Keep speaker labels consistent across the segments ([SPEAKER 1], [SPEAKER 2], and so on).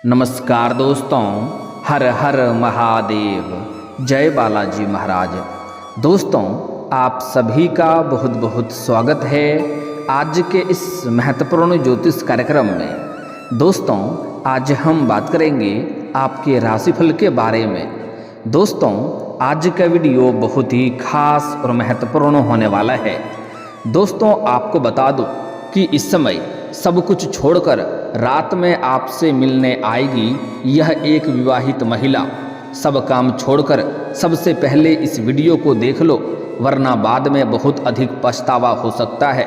[SPEAKER 1] नमस्कार दोस्तों, हर हर महादेव, जय बालाजी महाराज। दोस्तों, आप सभी का बहुत बहुत स्वागत है आज के इस महत्वपूर्ण ज्योतिष कार्यक्रम में। दोस्तों, आज हम बात करेंगे आपके राशिफल के बारे में। दोस्तों, आज का वीडियो बहुत ही खास और महत्वपूर्ण होने वाला है। दोस्तों, आपको बता दूं कि इस समय सब कुछ छोड़कर रात में आपसे मिलने आएगी यह एक विवाहित महिला। सब काम छोड़कर सबसे पहले इस वीडियो को देख लो, वरना बाद में बहुत अधिक पछतावा हो सकता है।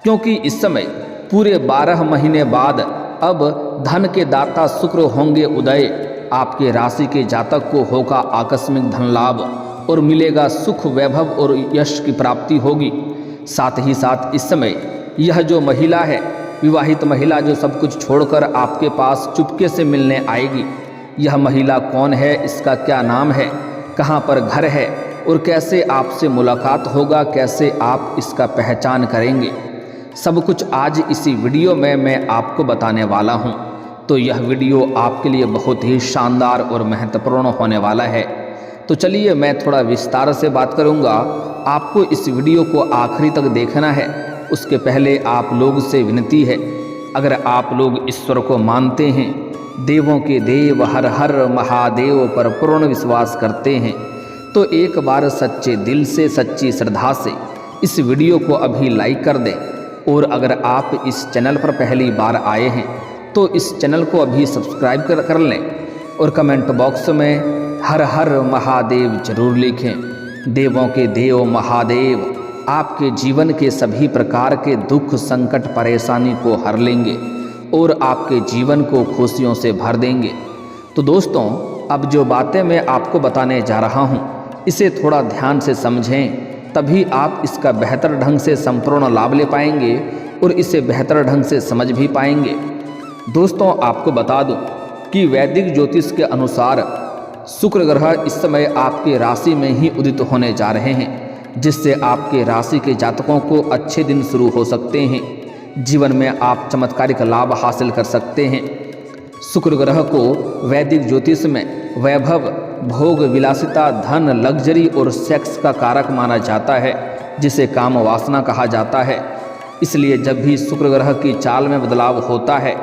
[SPEAKER 1] क्योंकि इस समय पूरे 12 महीने बाद अब धन के दाता शुक्र होंगे उदय। आपके राशि के जातक को होगा आकस्मिक धन लाभ और मिलेगा सुख, वैभव और यश की प्राप्ति होगी। साथ ही साथ इस समय यह जो महिला है, विवाहित महिला, जो सब कुछ छोड़कर आपके पास चुपके से मिलने आएगी, यह महिला कौन है, इसका क्या नाम है, कहाँ पर घर है और कैसे आपसे मुलाकात होगा, कैसे आप इसका पहचान करेंगे, सब कुछ आज इसी वीडियो में मैं आपको बताने वाला हूँ। तो यह वीडियो आपके लिए बहुत ही शानदार और महत्वपूर्ण होने वाला है। तो चलिए मैं थोड़ा विस्तार से बात करूँगा। आपको इस वीडियो को आखिरी तक देखना है। उसके पहले आप लोग से विनती है, अगर आप लोग ईश्वर को मानते हैं, देवों के देव हर हर महादेव पर पूर्ण विश्वास करते हैं, तो एक बार सच्चे दिल से, सच्ची श्रद्धा से इस वीडियो को अभी लाइक कर दें। और अगर आप इस चैनल पर पहली बार आए हैं तो इस चैनल को अभी सब्सक्राइब कर लें और कमेंट बॉक्स में हर हर महादेव जरूर लिखें। देवों के देव महादेव आपके जीवन के सभी प्रकार के दुख, संकट, परेशानी को हर लेंगे और आपके जीवन को खुशियों से भर देंगे। तो दोस्तों, अब जो बातें मैं आपको बताने जा रहा हूँ, इसे थोड़ा ध्यान से समझें, तभी आप इसका बेहतर ढंग से संपूर्ण लाभ ले पाएंगे और इसे बेहतर ढंग से समझ भी पाएंगे। दोस्तों, आपको बता दूं कि वैदिक ज्योतिष के अनुसार शुक्र ग्रह इस समय आपके राशि में ही उदित होने जा रहे हैं, जिससे आपके राशि के जातकों को अच्छे दिन शुरू हो सकते हैं। जीवन में आप चमत्कारिक लाभ हासिल कर सकते हैं। शुक्र ग्रह को वैदिक ज्योतिष में वैभव, भोग, विलासिता, धन, लग्जरी और सेक्स का कारक माना जाता है, जिसे काम वासना कहा जाता है। इसलिए जब भी शुक्र ग्रह की चाल में बदलाव होता है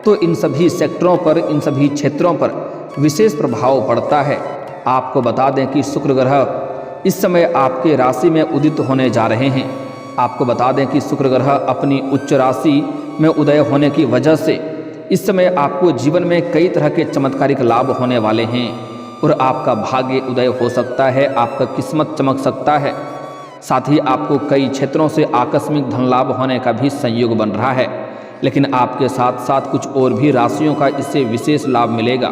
[SPEAKER 1] तो इन सभी सेक्टरों पर, इन सभी क्षेत्रों पर विशेष प्रभाव पड़ता है। आपको बता दें कि शुक्र ग्रह इस समय आपके राशि में उदित होने जा रहे हैं। आपको बता दें कि शुक्र ग्रह अपनी उच्च राशि में उदय होने की वजह से इस समय आपको जीवन में कई तरह के चमत्कारिक लाभ होने वाले हैं और आपका भाग्य उदय हो सकता है, आपका किस्मत चमक सकता है। साथ ही आपको कई क्षेत्रों से आकस्मिक धन लाभ होने का भी संयोग बन रहा है। लेकिन आपके साथ साथ कुछ और भी राशियों का इससे विशेष लाभ मिलेगा।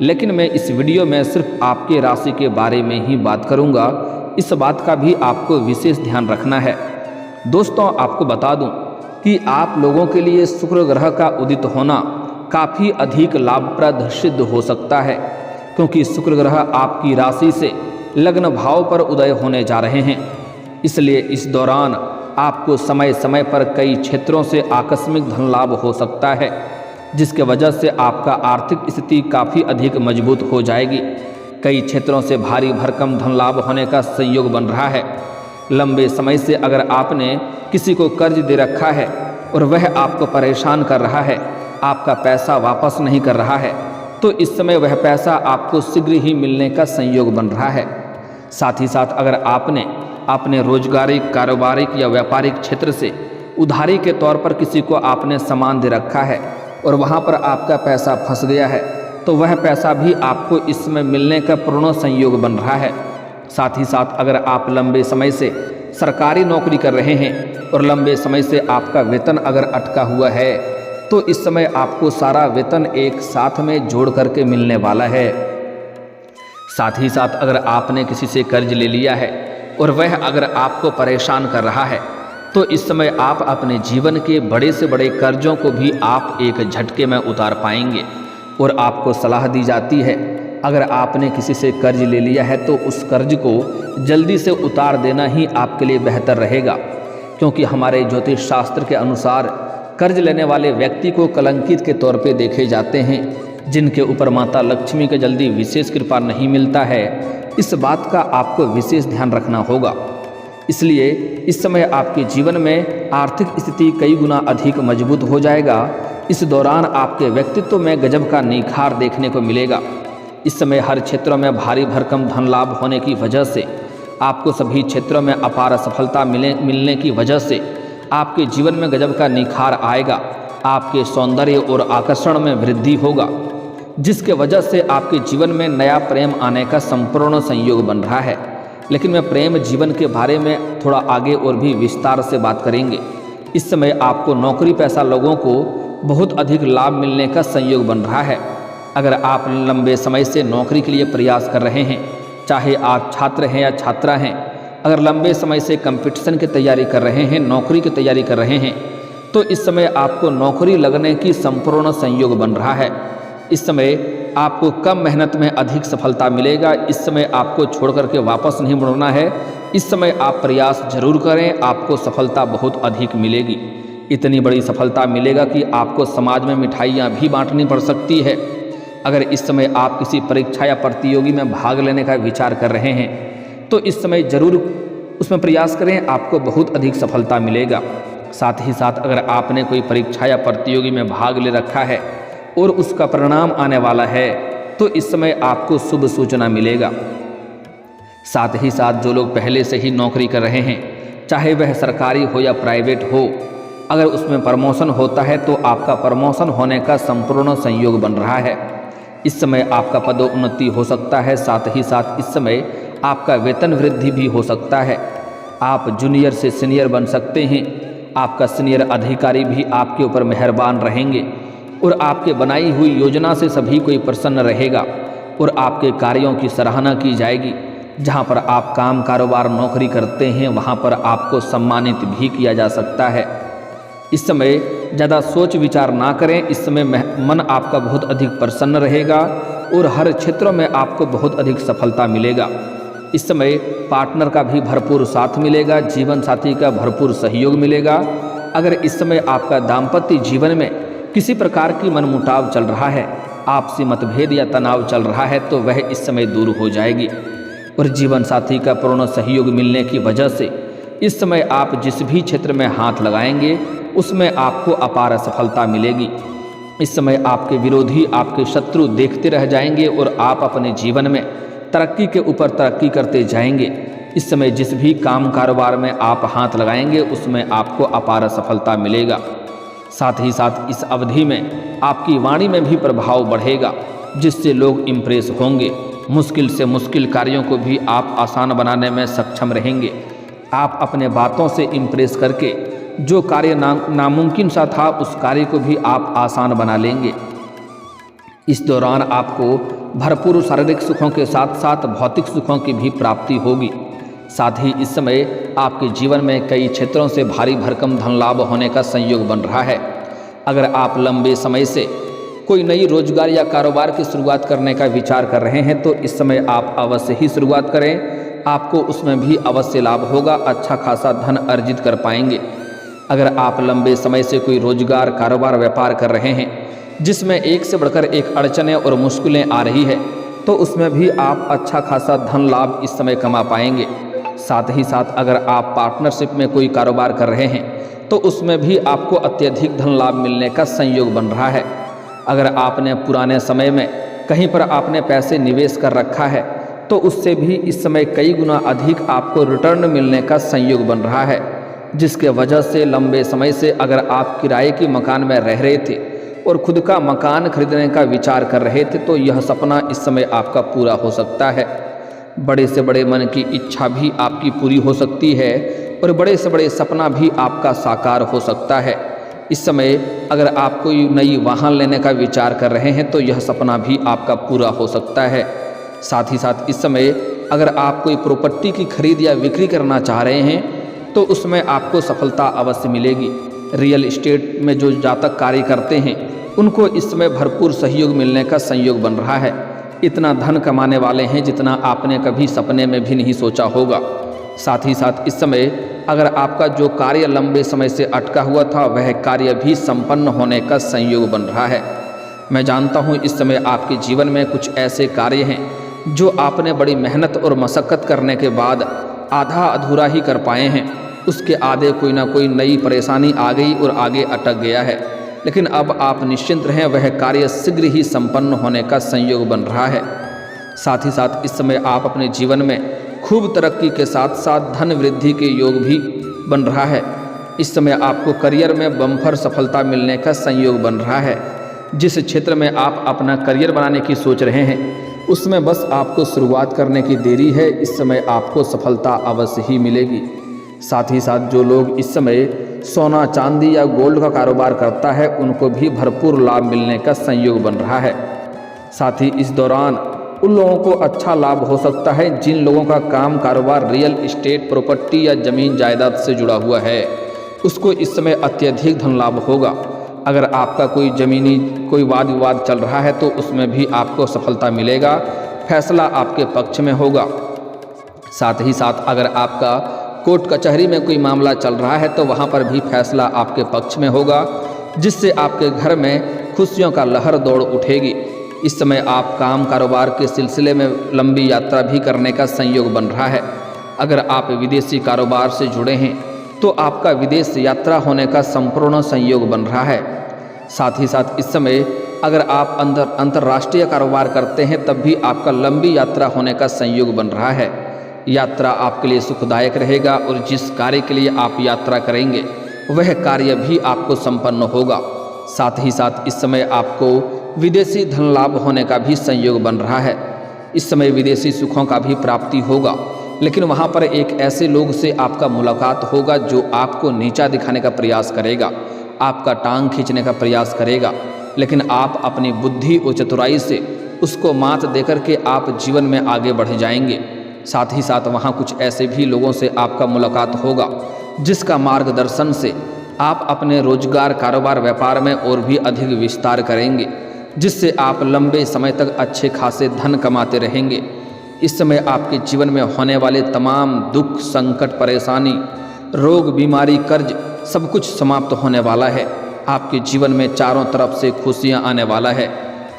[SPEAKER 1] लेकिन मैं इस वीडियो में सिर्फ आपके राशि के बारे में ही बात करूंगा। इस बात का भी आपको विशेष ध्यान रखना है। दोस्तों, आपको बता दूं कि आप लोगों के लिए शुक्र ग्रह का उदित होना काफ़ी अधिक लाभप्रद सिद्ध हो सकता है, क्योंकि शुक्र ग्रह आपकी राशि से लग्न भाव पर उदय होने जा रहे हैं। इसलिए इस दौरान आपको समय समय पर कई क्षेत्रों से आकस्मिक धन लाभ हो सकता है, जिसके वजह से आपका आर्थिक स्थिति काफ़ी अधिक मजबूत हो जाएगी। कई क्षेत्रों से भारी भरकम धन लाभ होने का संयोग बन रहा है। लंबे समय से अगर आपने किसी को कर्ज दे रखा है और वह आपको परेशान कर रहा है, आपका पैसा वापस नहीं कर रहा है, तो इस समय वह पैसा आपको शीघ्र ही मिलने का संयोग बन रहा है। साथ ही साथ अगर आपने अपने रोजगारिक, कारोबारिक या व्यापारिक क्षेत्र से उधारी के तौर पर किसी को आपने सामान दे रखा है और वहाँ पर आपका पैसा फंस गया है, तो वह पैसा भी आपको इस समय मिलने का पूर्ण संयोग बन रहा है। साथ ही साथ अगर आप लंबे समय से सरकारी नौकरी कर रहे हैं और लंबे समय से आपका वेतन अगर अटका हुआ है, तो इस समय आपको सारा वेतन एक साथ में जोड़ करके मिलने वाला है। साथ ही साथ अगर आपने किसी से कर्ज ले लिया है और वह अगर आपको परेशान कर रहा है, तो इस समय आप अपने जीवन के बड़े से बड़े कर्जों को भी आप एक झटके में उतार पाएंगे। और आपको सलाह दी जाती है, अगर आपने किसी से कर्ज ले लिया है तो उस कर्ज को जल्दी से उतार देना ही आपके लिए बेहतर रहेगा, क्योंकि हमारे ज्योतिष शास्त्र के अनुसार कर्ज लेने वाले व्यक्ति को कलंकित के तौर पे देखे जाते हैं, जिनके ऊपर माता लक्ष्मी के जल्दी विशेष कृपा नहीं मिलता है। इस बात का आपको विशेष ध्यान रखना होगा। इसलिए इस समय आपके जीवन में आर्थिक स्थिति कई गुना अधिक मजबूत हो जाएगा। इस दौरान आपके व्यक्तित्व में गजब का निखार देखने को मिलेगा। इस समय हर क्षेत्रों में भारी भरकम धन लाभ होने की वजह से, आपको सभी क्षेत्रों में अपार सफलता मिलने की वजह से आपके जीवन में गजब का निखार आएगा। आपके सौंदर्य और आकर्षण में वृद्धि होगा, जिसके वजह से आपके जीवन में नया प्रेम आने का संपूर्ण संयोग बन रहा है। लेकिन मैं प्रेम जीवन के बारे में थोड़ा आगे और भी विस्तार से बात करेंगे। इस समय आपको नौकरी पेशा लोगों को बहुत अधिक लाभ मिलने का संयोग बन रहा है। अगर आप लंबे समय से नौकरी के लिए प्रयास कर रहे हैं, चाहे आप छात्र हैं या छात्रा हैं, अगर लंबे समय से कंपटीशन की तैयारी कर रहे हैं, नौकरी की तैयारी कर रहे हैं, तो इस समय आपको नौकरी लगने की संपूर्ण संयोग बन रहा है। इस समय आपको कम मेहनत में अधिक सफलता मिलेगा। इस समय आपको छोड़ करके वापस नहीं मुड़ना है। इस समय आप प्रयास जरूर करें, आपको सफलता बहुत अधिक मिलेगी। इतनी बड़ी सफलता मिलेगा कि आपको समाज में मिठाइयाँ भी बांटनी पड़ सकती है। अगर इस समय आप किसी परीक्षा या प्रतियोगी में भाग लेने का विचार कर रहे हैं, तो इस समय जरूर उसमें प्रयास करें, आपको बहुत अधिक सफलता मिलेगा। साथ ही साथ अगर आपने कोई परीक्षा या प्रतियोगी में भाग ले रखा है और उसका परिणाम आने वाला है, तो इस समय आपको शुभ सूचना मिलेगा। साथ ही साथ जो लोग पहले से ही नौकरी कर रहे हैं, चाहे वह सरकारी हो या प्राइवेट हो, अगर उसमें प्रमोशन होता है तो आपका प्रमोशन होने का संपूर्ण संयोग बन रहा है। इस समय आपका पदोन्नति हो सकता है। साथ ही साथ इस समय आपका वेतन वृद्धि भी हो सकता है। आप जूनियर से सीनियर बन सकते हैं। आपका सीनियर अधिकारी भी आपके ऊपर मेहरबान रहेंगे और आपके बनाई हुई योजना से सभी कोई प्रसन्न रहेगा और आपके कार्यों की सराहना की जाएगी। जहां पर आप काम कारोबार नौकरी करते हैं, वहां पर आपको सम्मानित भी किया जा सकता है। इस समय ज़्यादा सोच विचार ना करें। इस समय मन आपका बहुत अधिक प्रसन्न रहेगा और हर क्षेत्रों में आपको बहुत अधिक सफलता मिलेगा। इस समय पार्टनर का भी भरपूर साथ मिलेगा, जीवन साथी का भरपूर सहयोग मिलेगा। अगर इस समय आपका दाम्पत्य जीवन में किसी प्रकार की मनमुटाव चल रहा है, आपसी मतभेद या तनाव चल रहा है, तो वह इस समय दूर हो जाएगी और जीवन साथी का पूर्ण सहयोग मिलने की वजह से इस समय आप जिस भी क्षेत्र में हाथ लगाएंगे उसमें आपको अपार सफलता मिलेगी। इस समय आपके विरोधी, आपके शत्रु देखते रह जाएंगे और आप अपने जीवन में तरक्की के ऊपर तरक्की करते जाएंगे। इस समय जिस भी काम कारोबार में आप हाथ लगाएंगे उसमें आपको अपार सफलता मिलेगा। साथ ही साथ इस अवधि में आपकी वाणी में भी प्रभाव बढ़ेगा, जिससे लोग इम्प्रेस होंगे। मुश्किल से मुश्किल कार्यों को भी आप आसान बनाने में सक्षम रहेंगे। आप अपने बातों से इम्प्रेस करके जो कार्य नामुमकिन सा था, उस कार्य को भी आप आसान बना लेंगे। इस दौरान आपको भरपूर शारीरिक सुखों के साथ साथ भौतिक सुखों की भी प्राप्ति होगी। साथ ही इस समय आपके जीवन में कई क्षेत्रों से भारी भरकम धन लाभ होने का संयोग बन रहा है। अगर आप लंबे समय से कोई नई रोजगार या कारोबार की शुरुआत करने का विचार कर रहे हैं, तो इस समय आप अवश्य ही शुरुआत करें। आपको उसमें भी अवश्य लाभ होगा, अच्छा खासा धन अर्जित कर पाएंगे। अगर आप लंबे समय से कोई रोजगार, कारोबार, व्यापार कर रहे हैं जिसमें एक से बढ़कर एक अड़चनें और मुश्किलें आ रही है, तो उसमें भी आप अच्छा खासा धन लाभ इस समय कमा पाएंगे। साथ ही साथ अगर आप पार्टनरशिप में कोई कारोबार कर रहे हैं, तो उसमें भी आपको अत्यधिक धन लाभ मिलने का संयोग बन रहा है। अगर आपने पुराने समय में कहीं पर आपने पैसे निवेश कर रखा है, तो उससे भी इस समय कई गुना अधिक आपको रिटर्न मिलने का संयोग बन रहा है, जिसके वजह से लंबे समय से अगर आप किराए के मकान में रह रहे थे और खुद का मकान खरीदने का विचार कर रहे थे, तो यह सपना इस समय आपका पूरा हो सकता है। बड़े से बड़े मन की इच्छा भी आपकी पूरी हो सकती है और बड़े से बड़े सपना भी आपका साकार हो सकता है। इस समय अगर आप कोई नई वाहन लेने का विचार कर रहे हैं, तो यह सपना भी आपका पूरा हो सकता है। साथ ही साथ इस समय अगर आप कोई प्रॉपर्टी की खरीद या बिक्री करना चाह रहे हैं, तो उसमें आपको सफलता अवश्य मिलेगी। रियल एस्टेट में जो जातक कार्य करते हैं, उनको इस समय भरपूर सहयोग मिलने का संयोग बन रहा है। इतना धन कमाने वाले हैं जितना आपने कभी सपने में भी नहीं सोचा होगा। साथ ही साथ इस समय अगर आपका जो कार्य लंबे समय से अटका हुआ था वह कार्य भी संपन्न होने का संयोग बन रहा है। मैं जानता हूँ इस समय आपके जीवन में कुछ ऐसे कार्य हैं जो आपने बड़ी मेहनत और मशक्क़त करने के बाद आधा अधूरा ही कर पाए हैं। उसके आगे कोई ना कोई नई परेशानी आ गई और आगे अटक गया है, लेकिन अब आप निश्चिंत रहें, वह कार्य शीघ्र ही संपन्न होने का संयोग बन रहा है। साथ ही साथ इस समय आप अपने जीवन में खूब तरक्की के साथ साथ धन वृद्धि के योग भी बन रहा है। इस समय आपको करियर में बम्पर सफलता मिलने का संयोग बन रहा है। जिस क्षेत्र में आप अपना करियर बनाने की सोच रहे हैं उसमें बस आपको शुरुआत करने की देरी है। इस समय आपको सफलता अवश्य ही मिलेगी। साथ ही साथ जो लोग इस समय सोना चांदी या गोल्ड का कारोबार करता है उनको भी भरपूर लाभ मिलने का संयोग बन रहा है। साथ ही इस दौरान उन लोगों को अच्छा लाभ हो सकता है जिन लोगों का काम कारोबार रियल इस्टेट प्रॉपर्टी या ज़मीन जायदाद से जुड़ा हुआ है, उसको इस समय अत्यधिक धन लाभ होगा। अगर आपका कोई वाद विवाद चल रहा है तो उसमें भी आपको सफलता मिलेगा, फैसला आपके पक्ष में होगा। साथ ही साथ अगर आपका कोर्ट कचहरी में कोई मामला चल रहा है तो वहाँ पर भी फैसला आपके पक्ष में होगा, जिससे आपके घर में खुशियों का लहर दौड़ उठेगी। इस समय आप काम कारोबार के सिलसिले में लंबी यात्रा भी करने का संयोग बन रहा है। अगर आप विदेशी कारोबार से जुड़े हैं तो आपका विदेश यात्रा होने का संपूर्ण संयोग बन रहा है। साथ ही साथ इस समय अगर आप अंतर्राष्ट्रीय कारोबार करते हैं तब भी आपका लंबी यात्रा होने का संयोग बन रहा है। यात्रा आपके लिए सुखदायक रहेगा और जिस कार्य के लिए आप यात्रा करेंगे वह कार्य भी आपको संपन्न होगा। साथ ही साथ इस समय आपको विदेशी धन लाभ होने का भी संयोग बन रहा है। इस समय विदेशी सुखों का भी प्राप्ति होगा, लेकिन वहाँ पर एक ऐसे लोग से आपका मुलाकात होगा जो आपको नीचा दिखाने का प्रयास करेगा, आपका टांग खींचने का प्रयास करेगा, लेकिन आप अपनी बुद्धि और चतुराई से उसको मात देकर के आप जीवन में आगे बढ़ जाएंगे। साथ ही साथ वहाँ कुछ ऐसे भी लोगों से आपका मुलाकात होगा जिसका मार्गदर्शन से आप अपने रोजगार कारोबार व्यापार में और भी अधिक विस्तार करेंगे, जिससे आप लंबे समय तक अच्छे खासे धन कमाते रहेंगे। इस समय आपके जीवन में होने वाले तमाम दुख, संकट, परेशानी, रोग, बीमारी, कर्ज सब कुछ समाप्त होने वाला है। आपके जीवन में चारों तरफ से खुशियां आने वाला है।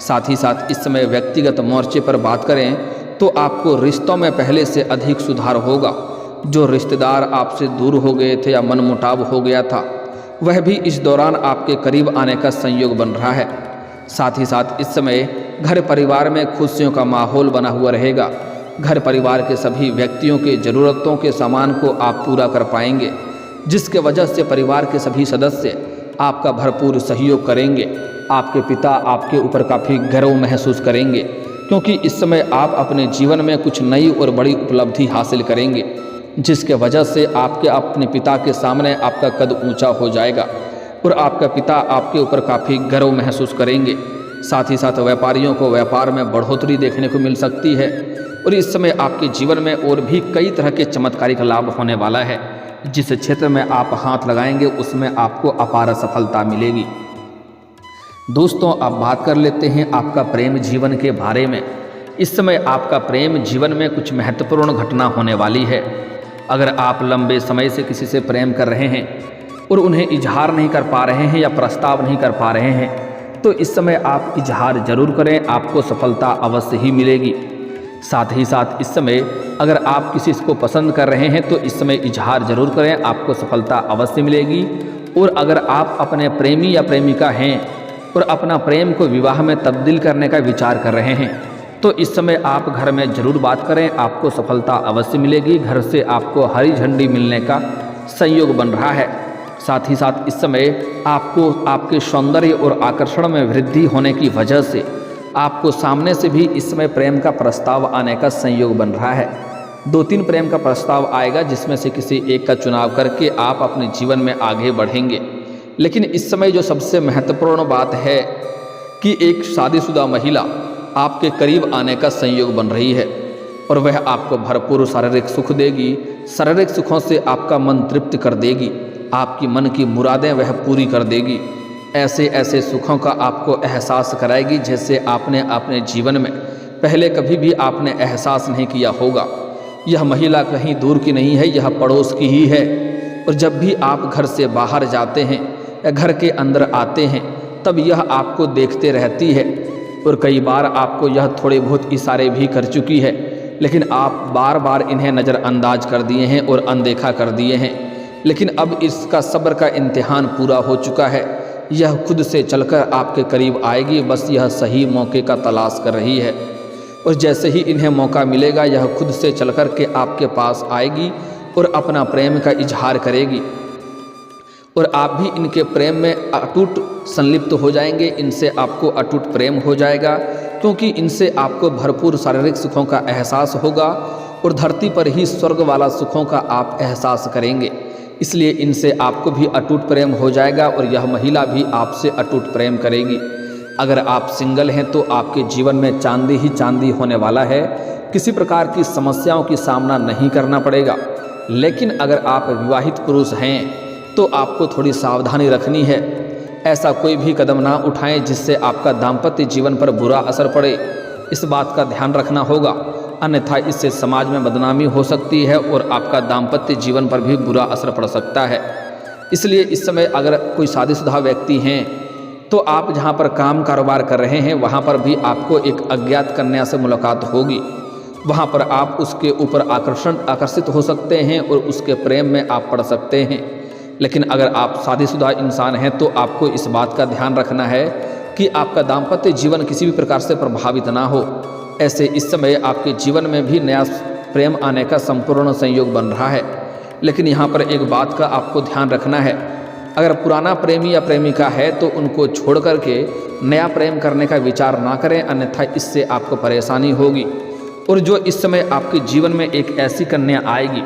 [SPEAKER 1] साथ ही साथ इस समय व्यक्तिगत मोर्चे पर बात करें तो आपको रिश्तों में पहले से अधिक सुधार होगा। जो रिश्तेदार आपसे दूर हो गए थे या मनमुटाव हो गया था वह भी इस दौरान आपके करीब आने का संयोग बन रहा है। साथ ही साथ इस समय घर परिवार में खुशियों का माहौल बना हुआ रहेगा। घर परिवार के सभी व्यक्तियों के ज़रूरतों के सामान को आप पूरा कर पाएंगे, जिसके वजह से परिवार के सभी सदस्य आपका भरपूर सहयोग करेंगे। आपके पिता आपके ऊपर काफ़ी गर्व महसूस करेंगे, क्योंकि इस समय आप अपने जीवन में कुछ नई और बड़ी उपलब्धि हासिल करेंगे, जिसके वजह से अपने पिता के सामने आपका कद ऊंचा हो जाएगा और आपका पिता आपके ऊपर काफ़ी गर्व महसूस करेंगे। साथ ही साथ व्यापारियों को व्यापार में बढ़ोतरी देखने को मिल सकती है और इस समय आपके जीवन में और भी कई तरह के चमत्कारिक लाभ होने वाला है। जिस क्षेत्र में आप हाथ लगाएंगे उसमें आपको अपार सफलता मिलेगी। दोस्तों, अब बात कर लेते हैं आपका प्रेम जीवन के बारे में। इस समय आपका प्रेम जीवन में कुछ महत्वपूर्ण घटना होने वाली है। अगर आप लंबे समय से किसी से प्रेम कर रहे हैं और उन्हें इजहार नहीं कर पा रहे हैं या प्रस्ताव नहीं कर पा रहे हैं तो इस समय आप इजहार जरूर करें, आपको सफलता अवश्य ही मिलेगी। साथ ही साथ इस समय अगर आप किसी को पसंद कर रहे हैं तो इस समय इजहार जरूर करें, आपको सफलता अवश्य मिलेगी। और अगर आप अपने प्रेमी या प्रेमिका हैं और अपना प्रेम को विवाह में तब्दील करने का विचार कर रहे हैं तो इस समय आप घर में ज़रूर बात करें, आपको सफलता अवश्य मिलेगी। घर से आपको हरी झंडी मिलने का संयोग बन रहा है। साथ ही साथ इस समय आपको आपके सौंदर्य और आकर्षण में वृद्धि होने की वजह से आपको सामने से भी इस समय प्रेम का प्रस्ताव आने का संयोग बन रहा है। 2-3 प्रेम का प्रस्ताव आएगा जिसमें से किसी एक का चुनाव करके आप अपने जीवन में आगे बढ़ेंगे। लेकिन इस समय जो सबसे महत्वपूर्ण बात है कि एक शादीशुदा महिला आपके करीब आने का संयोग बन रही है और वह आपको भरपूर शारीरिक सुख देगी। शारीरिक सुखों से आपका मन तृप्त कर देगी, आपकी मन की मुरादें वह पूरी कर देगी। ऐसे ऐसे सुखों का आपको एहसास कराएगी जैसे आपने अपने जीवन में पहले कभी भी आपने एहसास नहीं किया होगा। यह महिला कहीं दूर की नहीं है, यह पड़ोस की ही है। और जब भी आप घर से बाहर जाते हैं या घर के अंदर आते हैं तब यह आपको देखते रहती है और कई बार आपको यह थोड़े बहुत इशारे भी कर चुकी है, लेकिन आप बार बार इन्हें नज़रअंदाज कर दिए हैं और अनदेखा कर दिए हैं। लेकिन अब इसका सब्र का इम्तिहान पूरा हो चुका है। यह खुद से चलकर आपके करीब आएगी, बस यह सही मौके का तलाश कर रही है और जैसे ही इन्हें मौका मिलेगा यह खुद से चल कर के आपके पास आएगी और अपना प्रेम का इजहार करेगी और आप भी इनके प्रेम में अटूट संलिप्त हो जाएंगे। इनसे आपको अटूट प्रेम हो जाएगा क्योंकि इनसे आपको भरपूर शारीरिक सुखों का एहसास होगा और धरती पर ही स्वर्ग वाला सुखों का आप एहसास करेंगे। इसलिए इनसे आपको भी अटूट प्रेम हो जाएगा और यह महिला भी आपसे अटूट प्रेम करेगी। अगर आप सिंगल हैं तो आपके जीवन में चांदी ही चांदी होने वाला है, किसी प्रकार की समस्याओं की सामना नहीं करना पड़ेगा। लेकिन अगर आप विवाहित पुरुष हैं तो आपको थोड़ी सावधानी रखनी है। ऐसा कोई भी कदम ना उठाएं जिससे आपका दाम्पत्य जीवन पर बुरा असर पड़े, इस बात का ध्यान रखना होगा, अन्यथा इससे समाज में बदनामी हो सकती है और आपका दाम्पत्य जीवन पर भी बुरा असर पड़ सकता है। इसलिए इस समय अगर कोई शादीशुदा व्यक्ति हैं तो आप जहां पर काम कारोबार कर रहे हैं वहां पर भी आपको एक अज्ञात कन्या से मुलाकात होगी। वहां पर आप उसके ऊपर आकर्षित हो सकते हैं और उसके प्रेम में आप पड़ सकते हैं। लेकिन अगर आप शादीशुदा इंसान हैं तो आपको इस बात का ध्यान रखना है कि आपका दाम्पत्य जीवन किसी भी प्रकार से प्रभावित ना हो। ऐसे इस समय आपके जीवन में भी नया प्रेम आने का संपूर्ण संयोग बन रहा है। लेकिन यहाँ पर एक बात का आपको ध्यान रखना है, अगर पुराना प्रेमी या प्रेमिका है तो उनको छोड़ करके नया प्रेम करने का विचार ना करें, अन्यथा इससे आपको परेशानी होगी। और जो इस समय आपके जीवन में एक ऐसी कन्या आएगी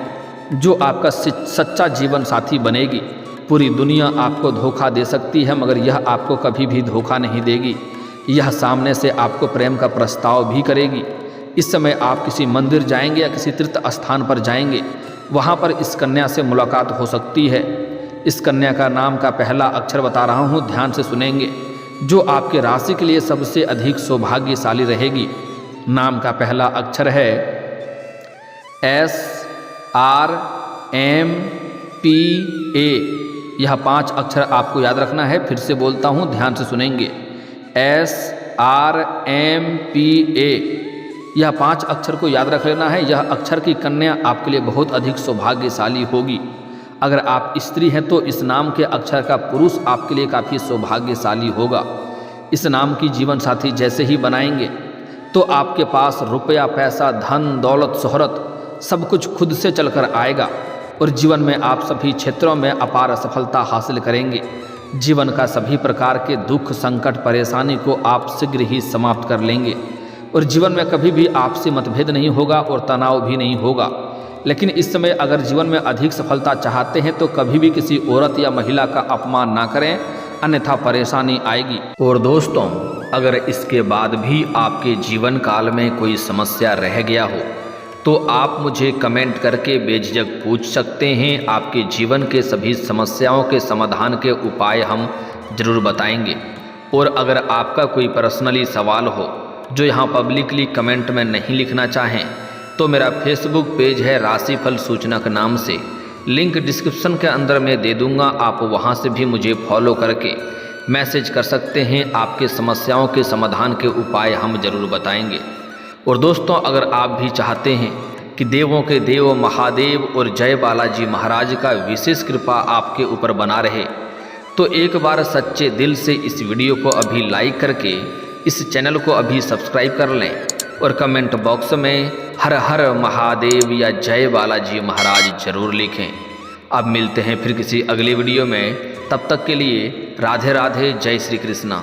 [SPEAKER 1] जो आपका सच्चा जीवन साथी बनेगी। पूरी दुनिया आपको धोखा दे सकती है मगर यह आपको कभी भी धोखा नहीं देगी। यह सामने से आपको प्रेम का प्रस्ताव भी करेगी। इस समय आप किसी मंदिर जाएंगे या किसी तीर्थ स्थान पर जाएंगे, वहाँ पर इस कन्या से मुलाकात हो सकती है। इस कन्या का नाम का पहला अक्षर बता रहा हूँ, ध्यान से सुनेंगे, जो आपके राशि के लिए सबसे अधिक सौभाग्यशाली रहेगी। नाम का पहला अक्षर है SRMPA। यह 5 अक्षर आपको याद रखना है। फिर से बोलता हूँ, ध्यान से सुनेंगे, SRMPA। यह 5 अक्षर को याद रख लेना है। यह अक्षर की कन्या आपके लिए बहुत अधिक सौभाग्यशाली होगी। अगर आप स्त्री हैं तो इस नाम के अक्षर का पुरुष आपके लिए काफ़ी सौभाग्यशाली होगा। इस नाम की जीवन साथी जैसे ही बनाएंगे तो आपके पास रुपया, पैसा, धन, दौलत, शोहरत सब कुछ खुद से चलकर आएगा और जीवन में आप सभी क्षेत्रों में अपार सफलता हासिल करेंगे। जीवन का सभी प्रकार के दुख, संकट, परेशानी को आप शीघ्र ही समाप्त कर लेंगे और जीवन में कभी भी आपसे मतभेद नहीं होगा और तनाव भी नहीं होगा। लेकिन इस समय अगर जीवन में अधिक सफलता चाहते हैं तो कभी भी किसी औरत या महिला का अपमान ना करें, अन्यथा परेशानी आएगी। और दोस्तों, अगर इसके बाद भी आपके जीवन काल में कोई समस्या रह गया हो तो आप मुझे कमेंट करके बेझिझक पूछ सकते हैं। आपके जीवन के सभी समस्याओं के समाधान के उपाय हम जरूर बताएंगे। और अगर आपका कोई पर्सनली सवाल हो जो यहाँ पब्लिकली कमेंट में नहीं लिखना चाहें तो मेरा फेसबुक पेज है राशिफल सूचनक नाम से, लिंक डिस्क्रिप्शन के अंदर मैं दे दूँगा। आप वहाँ से भी मुझे फॉलो करके मैसेज कर सकते हैं। आपके समस्याओं के समाधान के उपाय हम जरूर बताएंगे। और दोस्तों, अगर आप भी चाहते हैं कि देवों के देव महादेव और जय बालाजी महाराज का विशेष कृपा आपके ऊपर बना रहे तो एक बार सच्चे दिल से इस वीडियो को अभी लाइक करके इस चैनल को अभी सब्सक्राइब कर लें और कमेंट बॉक्स में हर हर महादेव या जय बालाजी महाराज जरूर लिखें। अब मिलते हैं फिर किसी अगली वीडियो में, तब तक के लिए राधे राधे, जय श्री कृष्णा।